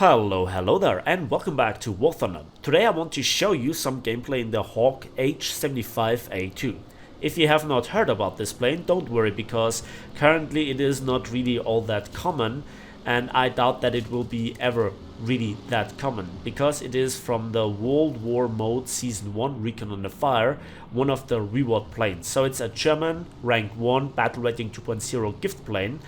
Hello there, and welcome back to War Thunder. Today I want to show you some gameplay in the Hawk H-75A-2. If you have not heard about this plane, don't worry, because currently it is not really all that common, and I doubt that it will be ever really that common, because it is from the World War Mode Season 1 Recon Under Fire, one of the reward planes. So it's a German Rank 1 Battle Rating 2.0 gift plane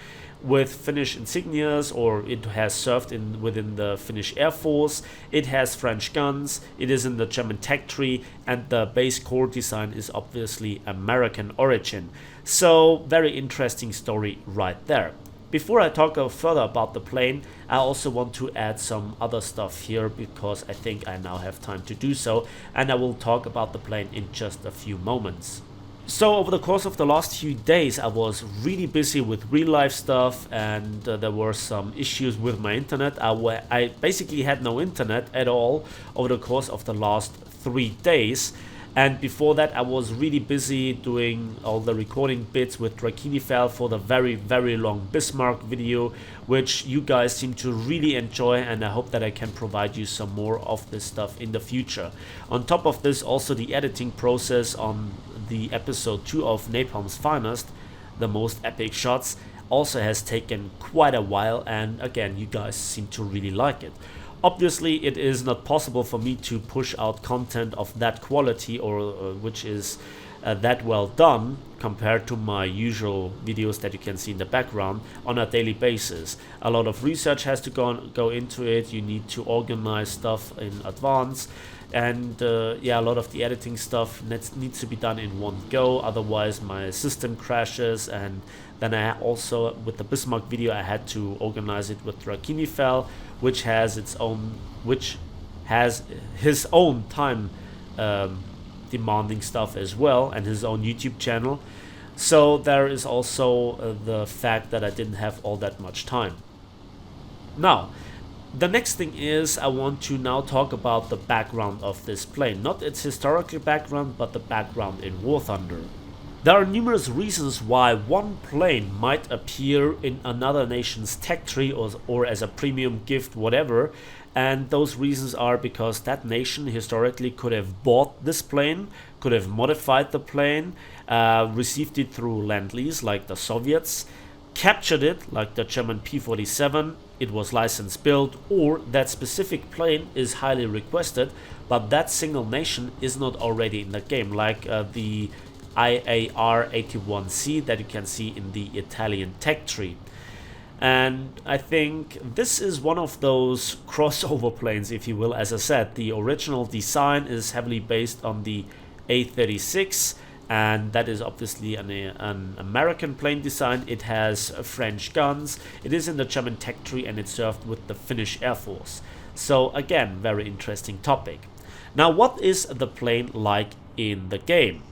with Finnish insignias, or it has served within the Finnish Air Force. It has French guns, it is in the German tech tree, and the base core design is obviously American origin. So very interesting story right there. Before I talk further about the plane, I also want to add some other stuff here, because I think I now have time to do so, and I will talk about the plane in just a few moments. So over the course of the last few days I was really busy with real life stuff, and there were some issues with my internet. I basically had no internet at all over the course of the last 3 days. And before that I was really busy doing all the recording bits with Drakinifel for the very long Bismarck video, which you guys seem to really enjoy, and I hope that I can provide you some more of this stuff in the future. On top of this, also the editing process on the episode 2 of Napalm's Finest, the most epic shots, also has taken quite a while, and again, you guys seem to really like it. Obviously it is not possible for me to push out content of that quality, or which is that well done compared to my usual videos that you can see in the background on a daily basis. A lot of research has to go into it. You need to organize stuff in advance, and yeah, a lot of the editing stuff needs to be done in one go, otherwise my system crashes. And then I also, with the Bismarck video, I had to organize it with Drakinifel, which has his own time demanding stuff as well, and his own YouTube channel. So there is also the fact that I didn't have all that much time. Now, the next thing is I want to now talk about the background of this plane. Not its historical background, but the background in War Thunder. There are numerous reasons why one plane might appear in another nation's tech tree, or as a premium gift, whatever. And those reasons are because that nation historically could have bought this plane, could have modified the plane, received it through Lend-Lease like the Soviets, captured it like the German P-47, it was license built, or that specific plane is highly requested, but that single nation is not already in the game, like the IAR-81C that you can see in the Italian tech tree. And I think this is one of those crossover planes, if you will. As I said, the original design is heavily based on the A36, and that is obviously an American plane design. It has French guns, it is in the German tech tree, and it served with the Finnish Air Force. So again, very interesting topic. Now, what is the plane like in the game?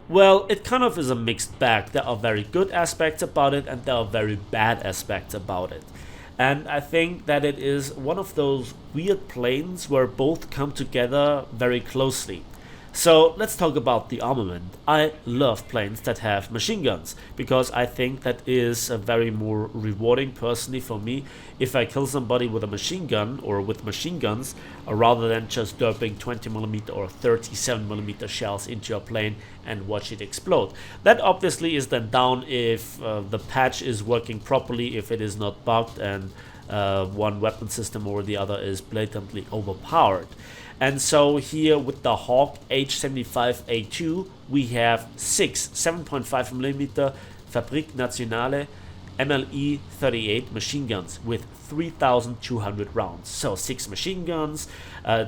Well, it kind of is a mixed bag. There are very good aspects about it, and there are very bad aspects about it. And I think that it is one of those weird planes where both come together very closely. So let's talk about the armament. I love planes that have machine guns, because I think that is a very more rewarding personally for me if I kill somebody with a machine gun, or with machine guns, rather than just dumping 20mm or 37mm shells into a plane and watch it explode. That obviously is then down if the patch is working properly, if it is not bugged and one weapon system or the other is blatantly overpowered. And so here with the Hawk H-75A-2 we have 6 7.5mm Fabrik Nationale MLE 38 machine guns with 3,200 rounds. So 6 machine guns,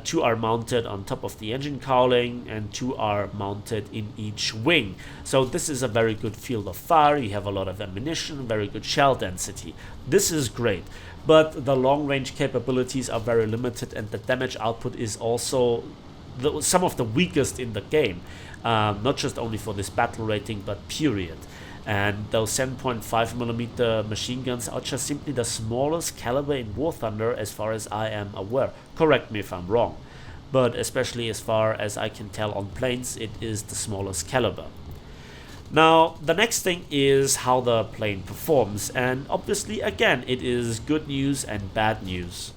2 are mounted on top of the engine cowling, and 2 are mounted in each wing. So this is a very good field of fire. You have a lot of ammunition, very good shell density. This is great. But the long range capabilities are very limited, and the damage output is also some of the weakest in the game. Not just only for this battle rating, but period. And those 7.5mm machine guns are just simply the smallest caliber in War Thunder, as far as I am aware. Correct me if I'm wrong, but especially as far as I can tell on planes, it is the smallest caliber. Now, the next thing is how the plane performs, and obviously again it is good news and bad news.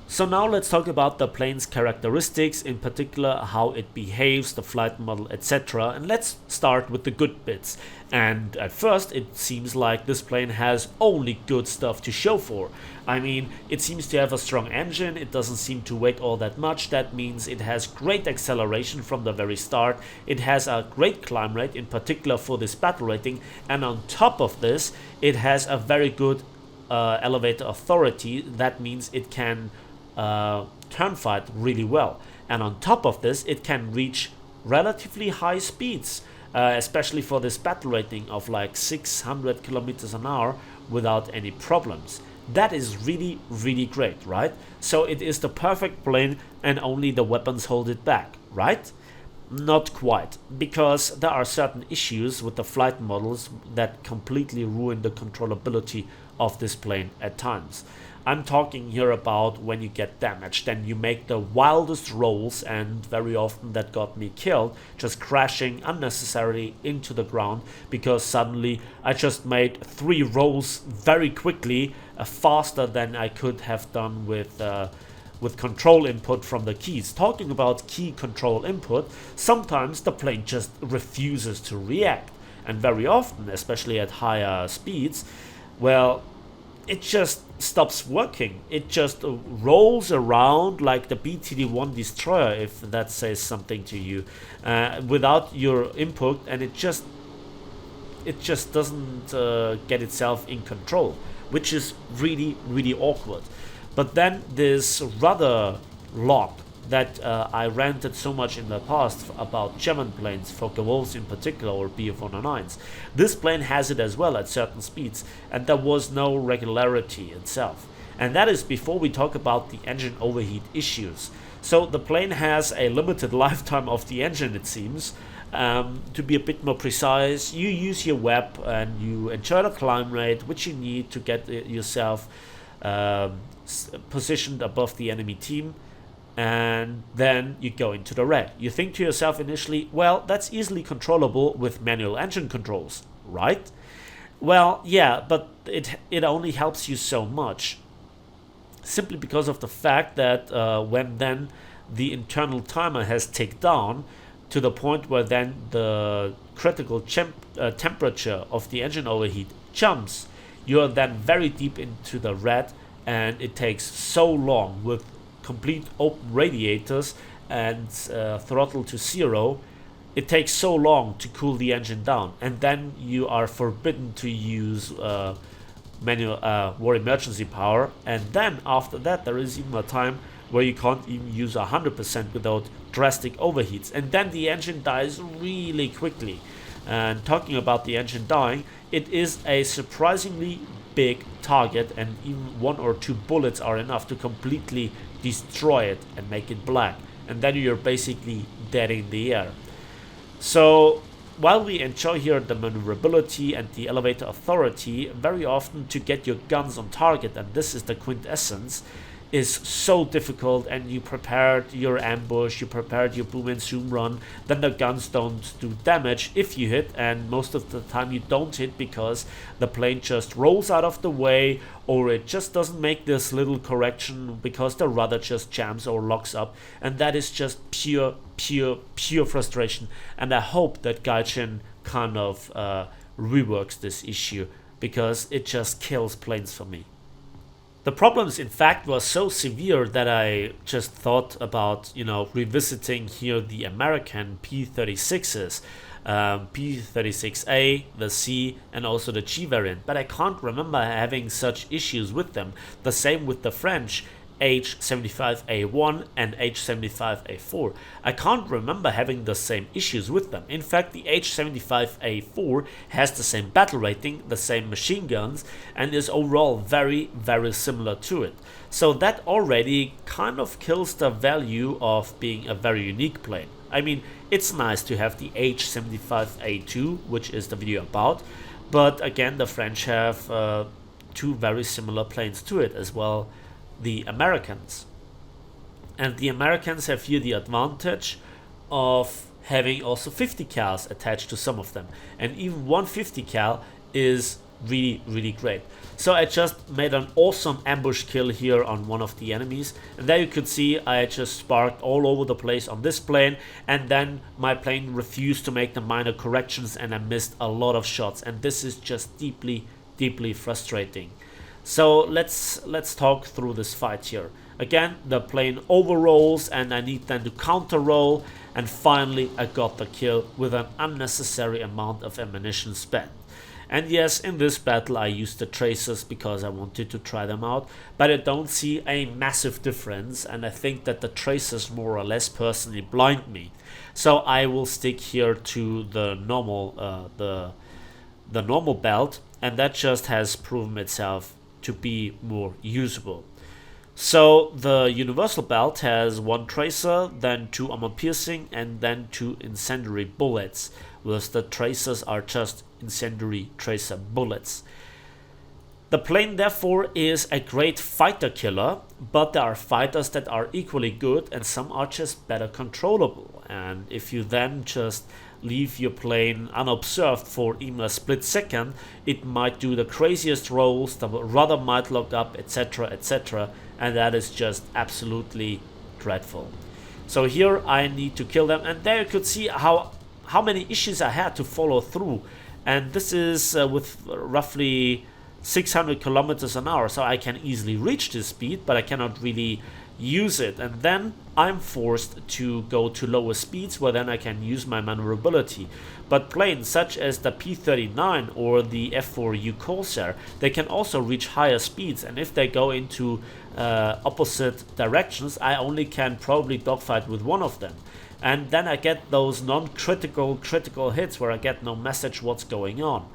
So now let's talk about the plane's characteristics, in particular how it behaves, the flight model, etc. And let's start with the good bits. And at first it seems like this plane has only good stuff to show for. I mean, it seems to have a strong engine, it doesn't seem to weight all that much. That means it has great acceleration from the very start. It has a great climb rate, in particular for this battle rating. And on top of this, it has a very good elevator authority. That means it can turn fight really well, and on top of this it can reach relatively high speeds, especially for this battle rating of like 600 kilometers an hour without any problems. That is really great, right? So it is the perfect plane and only the weapons hold it back, right? Not quite, because there are certain issues with the flight models that completely ruin the controllability of this plane at times. I'm talking here about when you get damaged, then you make the wildest rolls, and very often that got me killed, just crashing unnecessarily into the ground because suddenly I just made 3 rolls very quickly, faster than I could have done with control input from the keys. Talking about key control input, sometimes the plane just refuses to react, and very often, especially at higher speeds, well, it just stops working. It just rolls around like the BTD-1 destroyer, if that says something to you, without your input, and it just doesn't get itself in control, which is really awkward. But then this rudder lock that I ranted so much in the past about German planes, Focke-Wulfs in particular, or Bf-109s. This plane has it as well at certain speeds, and there was no regularity itself. And that is before we talk about the engine overheat issues. So the plane has a limited lifetime of the engine, it seems. To be a bit more precise, you use your web and you enjoy the climb rate, which you need to get yourself positioned above the enemy team, and then you go into the red. You think to yourself initially, well, that's easily controllable with manual engine controls, right? Well, yeah, but it only helps you so much, simply because of the fact that when then the internal timer has ticked down to the point where then the critical temperature of the engine overheat jumps, you're then very deep into the red, and it takes so long with complete open radiators and throttle to 0. It takes so long to cool the engine down, and then you are forbidden to use manual war emergency power, and then after that there is even a time where you can't even use 100% without drastic overheats, and then the engine dies really quickly. And talking about the engine dying, it is a surprisingly big target, and even 1 or 2 bullets are enough to completely destroy it and make it black, and then you're basically dead in the air. So while we enjoy here the maneuverability and the elevator authority, very often to get your guns on target, and this is the quintessence, is so difficult, and you prepared your ambush, you prepared your boom and zoom run, then the guns don't do damage if you hit, and most of the time you don't hit because the plane just rolls out of the way, or it just doesn't make this little correction because the rudder just jams or locks up, and that is just pure frustration. And I hope that Gaijin kind of reworks this issue, because it just kills planes for me. The problems, in fact, were so severe that I just thought about, revisiting here the American P-36s, P-36A, the C, and also the G variant, but I can't remember having such issues with them. The same with the French H-75A-1 and H-75A-4. I can't remember having the same issues with them. In fact, the H-75A-4 has the same battle rating, the same machine guns, and is overall very similar to it. So that already kind of kills the value of being a very unique plane. I mean, it's nice to have the H-75A-2, which is the video about, but again, the French have 2 very similar planes to it as well, the Americans. And the Americans have here the advantage of having also 50 cals attached to some of them, and even 150 cal is really great. So I just made an awesome ambush kill here on one of the enemies, and there you could see I just sparked all over the place on this plane, and then my plane refused to make the minor corrections and I missed a lot of shots, and this is just deeply frustrating. So let's talk through this fight here. Again, the plane overrolls and I need then to counter roll, and finally I got the kill with an unnecessary amount of ammunition spent. And yes, in this battle I used the tracers because I wanted to try them out, but I don't see a massive difference, and I think that the tracers more or less personally blind me. So I will stick here to the normal the normal belt, and that just has proven itself to be more usable. So the universal belt has 1 tracer, then 2 armor piercing, and then 2 incendiary bullets, whereas the tracers are just incendiary tracer bullets. The plane therefore is a great fighter killer, but there are fighters that are equally good and some are just better controllable, and if you then just leave your plane unobserved for even a split second, it might do the craziest rolls, the rudder might lock up, etc, etc, and that is just absolutely dreadful. So here I need to kill them, and there you could see how many issues I had to follow through, and this is with roughly 600 kilometers an hour, so I can easily reach this speed, but I cannot really use it, and then I'm forced to go to lower speeds where then I can use my maneuverability. But planes such as the P-39 or the F4U Corsair, they can also reach higher speeds, and if they go into opposite directions, I only can probably dogfight with one of them. And then I get those non-critical critical hits where I get no message what's going on.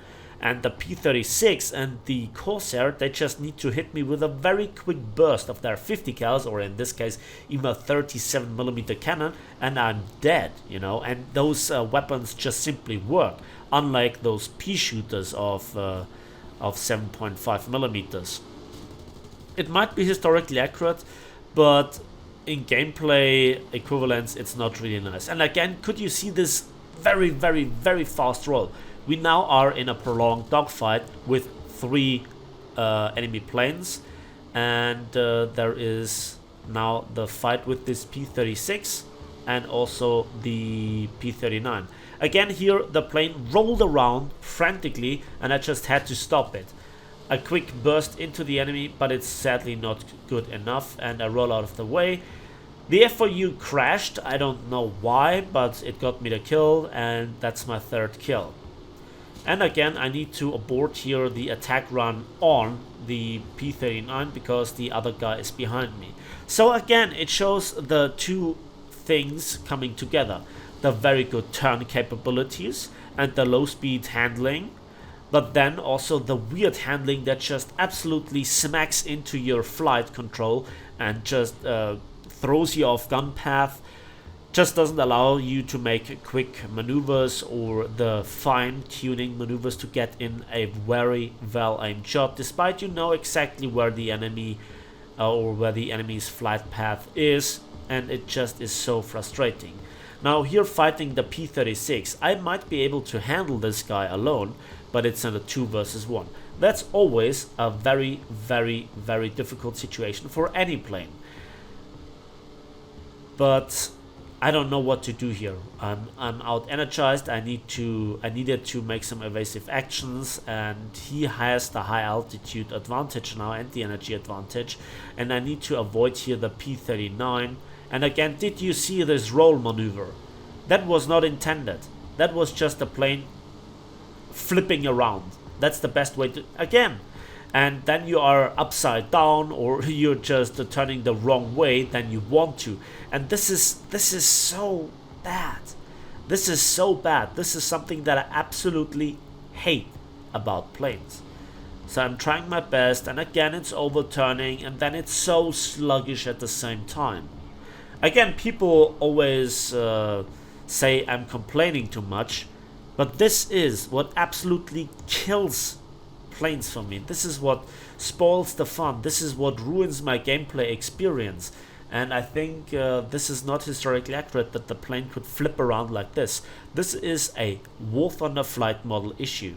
And the P-36 and the Corsair, they just need to hit me with a very quick burst of their 50 cals, or in this case even a 37mm cannon, and I'm dead, you know. And those weapons just simply work, unlike those P-shooters of 7.5mm. It might be historically accurate, but in gameplay equivalence it's not really nice. And again, could you see this very fast roll? We now are in a prolonged dogfight with 3 enemy planes, and there is now the fight with this P-36 and also the P-39. Again, here the plane rolled around frantically and I just had to stop it. A quick burst into the enemy, but it's sadly not good enough, and I roll out of the way. The F4U crashed, I don't know why, but it got me the kill, and that's my 3rd kill. And again, I need to abort here the attack run on the P-39 because the other guy is behind me. So again, it shows the 2 things coming together. The very good turn capabilities and the low speed handling, but then also the weird handling that just absolutely smacks into your flight control and just throws you off gun path. Just doesn't allow you to make quick maneuvers or the fine-tuning maneuvers to get in a very well-aimed shot, despite you know exactly where the enemy or where the enemy's flight path is, and it just is so frustrating. Now here fighting the P-36, I might be able to handle this guy alone, but it's in a 2 versus 1. That's always a very difficult situation for any plane. But I don't know what to do here. I'm out energized. I needed to make some evasive actions, and he has the high altitude advantage now and the energy advantage, and I need to avoid here the P-39. And again, did you see this roll maneuver? That was not intended. That was just a plane flipping around. That's the best way to, again. And then you are upside down, or you're just turning the wrong way than you want to. And this is so bad. This is so bad. This is something that I absolutely hate about planes. So I'm trying my best, and again it's overturning, and then it's so sluggish at the same time. Again, people always say I'm complaining too much, but this is what absolutely kills planes for me. This is what spoils the fun. This is what ruins my gameplay experience. And I think this is not historically accurate that the plane could flip around like this. This is a War Thunder flight model issue.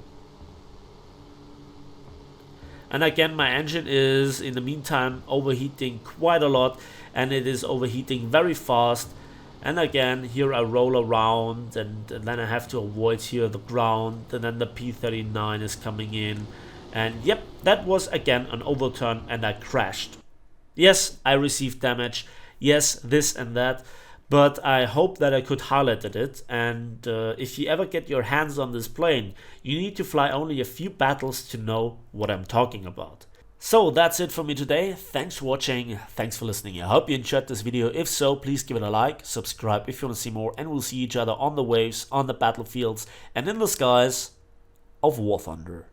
And again, my engine is in the meantime overheating quite a lot, and it is overheating very fast. And again, here I roll around, and then I have to avoid here the ground, and then the P-39 is coming in. And yep, that was again an overturn, and I crashed. Yes, I received damage, yes, this and that, but I hope that I could highlight it. And if you ever get your hands on this plane, you need to fly only a few battles to know what I'm talking about. So that's it for me today. Thanks for watching, thanks for listening. I hope you enjoyed this video. If so, please give it a like, subscribe if you want to see more, and we'll see each other on the waves, on the battlefields, and in the skies of War Thunder.